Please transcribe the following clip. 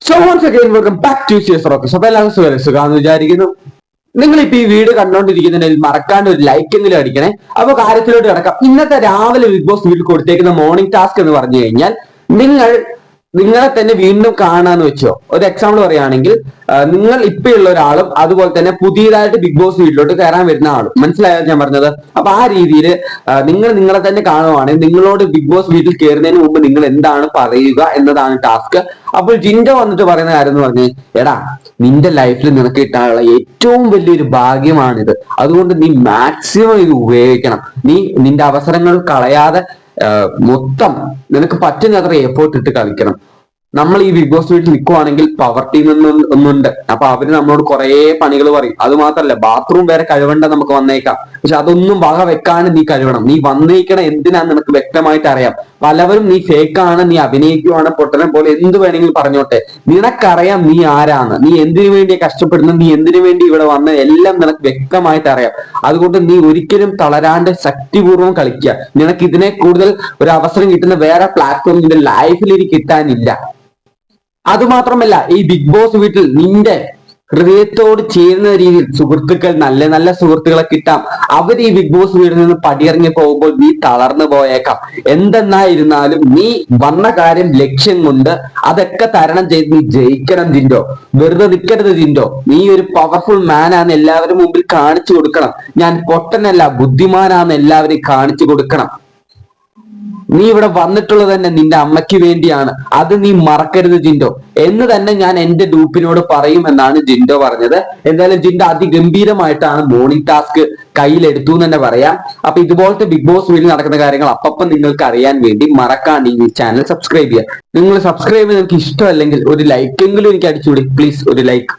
So once again welcome back to Sias Rocks. അപ്പൊ എല്ലാവർക്കും സുഖാന്ന് വിചാരിക്കുന്നു. നിങ്ങളിപ്പോ ഈ വീഡിയോ കണ്ടോണ്ടിരിക്കുന്നതിൽ മറക്കാണ്ട് ഒരു ലൈക്ക് എങ്കിലും അടിക്കണേ. അപ്പൊ കാര്യത്തിലോട്ട് കിടക്കാം. ഇന്നത്തെ രാവിലെ ബിഗ് ബോസ് വീട്ടിൽ കൊടുത്തേക്കുന്ന മോർണിംഗ് ടാസ്ക് എന്ന് പറഞ്ഞു കഴിഞ്ഞാൽ നിങ്ങളെ തന്നെ വീണ്ടും കാണാന്ന് വെച്ചോ. ഒരു എക്സാമ്പിൾ പറയുകയാണെങ്കിൽ നിങ്ങൾ ഇപ്പൊ ഉള്ള ഒരാളും അതുപോലെ തന്നെ പുതിയതായിട്ട് ബിഗ് ബോസ് വീട്ടിലോട്ട് കയറാൻ വരുന്ന ആളും, മനസ്സിലായോ ഞാൻ പറഞ്ഞത്? അപ്പൊ ആ രീതിയിൽ നിങ്ങളെ തന്നെ കാണുവാണെങ്കിൽ നിങ്ങളോട് ബിഗ് ബോസ് വീട്ടിൽ കയറുന്നതിന് മുമ്പ് നിങ്ങൾ എന്താണ് പറയുക എന്നതാണ് ടാസ്ക്. അപ്പോൾ ജിൻഡോ വന്നിട്ട് പറയുന്ന കാര്യം എന്ന് പറഞ്ഞ്, എടാ നിന്റെ ലൈഫിൽ നിനക്ക് കിട്ടാനുള്ള ഏറ്റവും വലിയൊരു ഭാഗ്യമാണിത്, അതുകൊണ്ട് നീ മാക്സിമം ഇത് ഉപയോഗിക്കണം. നീ നിന്റെ അവസരങ്ങൾ കളയാതെ മൊത്തം നിനക്ക് പറ്റുന്നത്ര എഫേർട്ട് ഇട്ട് കളിക്കണം. നമ്മൾ ഈ ബിഗ് ബോസ് വീട്ടിൽ നിൽക്കുവാണെങ്കിൽ പവർ ടീം ഒന്നുണ്ട്. അപ്പൊ അവര് നമ്മളോട് കുറെ പണികൾ പറയും. അത് മാത്രല്ല, ബാത്റൂം വരെ കഴുകണ്ട നമുക്ക് വന്നേക്കാം. പക്ഷെ അതൊന്നും വക വെക്കാണ്ട് നീ കഴുകണം. നീ വന്നേക്കണം എന്തിനാന്ന് നിനക്ക് വ്യക്തമായിട്ട് അറിയാം. പലവരും നീ ഫേക്കാണ്, നീ അഭിനയിക്കുവാണ്, പൊട്ടനെ പോലെ എന്ത് വേണമെങ്കിലും പറഞ്ഞോട്ടെ, നിനക്കറിയാം നീ ആരാണ്, നീ എന്തിനു വേണ്ടി കഷ്ടപ്പെടുന്നു, നീ എന്തിനു വേണ്ടി ഇവിടെ വന്നത്, എല്ലാം നിനക്ക് വ്യക്തമായിട്ട് അറിയാം. അതുകൊണ്ട് നീ ഒരിക്കലും തളരാണ്ട് ശക്തിപൂർവ്വം കളിക്കുക. നിനക്ക് ഇതിനെ കൂടുതൽ ഒരു അവസരം കിട്ടുന്ന വേറെ പ്ലാറ്റ്ഫോം നിന്റെ ലൈഫിൽ ഇനി കിട്ടാനില്ല. അതുമാത്രമല്ല, ഈ ബിഗ് ബോസ് വീട്ടിൽ നിന്റെ ഹൃദയത്തോട് ചേരുന്ന രീതിയിൽ സുഹൃത്തുക്കൾ, നല്ല നല്ല സുഹൃത്തുക്കളെ കിട്ടാം. അവർ ഈ ബിഗ് ബോസ് വീട്ടിൽ നിന്ന് പടിയിറങ്ങി പോകുമ്പോൾ നീ തളർന്നു പോയേക്കാം. എന്തെന്നായിരുന്നാലും നീ വന്ന കാര്യം ലക്ഷ്യം കൊണ്ട് അതൊക്കെ തരണം ചെയ്ത് നീ ജയിക്കണം ജിൻഡോ. വെറുതെ നിൽക്കരുത് ജിൻഡോ. നീ ഒരു പവർഫുൾ മാനാന്ന് എല്ലാവരും മുമ്പിൽ കാണിച്ചു കൊടുക്കണം. ഞാൻ പൊട്ടനല്ല, ബുദ്ധിമാനാന്ന് എല്ലാവരും കാണിച്ചു കൊടുക്കണം. നീ ഇവിടെ വന്നിട്ടുള്ളത് തന്നെ നിന്റെ അമ്മയ്ക്ക് വേണ്ടിയാണ്, അത് നീ മറക്കരുത് ജിൻഡോ എന്ന് തന്നെ ഞാൻ എന്റെ ഗ്രൂപ്പിനോട് പറയും എന്നാണ് ജിൻഡോ പറഞ്ഞത്. എന്തായാലും ജിൻഡോ അതിഗംഭീരമായിട്ടാണ് മോർണിംഗ് ടാസ്ക് കയ്യിലെടുത്തു എന്ന് തന്നെ പറയാം. അപ്പൊ ഇതുപോലത്തെ ബിഗ് ബോസ് വീട്ടിൽ നടക്കുന്ന കാര്യങ്ങൾ അപ്പം നിങ്ങൾക്ക് അറിയാൻ വേണ്ടി മറക്കാണ്ട് ഈ ചാനൽ സബ്സ്ക്രൈബ് ചെയ്യുക. നിങ്ങൾ സബ്സ്ക്രൈബ് നിങ്ങൾക്ക് ഇഷ്ടമല്ലെങ്കിൽ ഒരു ലൈക്ക് എങ്കിലും എനിക്ക് അടിച്ചുകൂടി പ്ലീസ്, ഒരു ലൈക്ക്.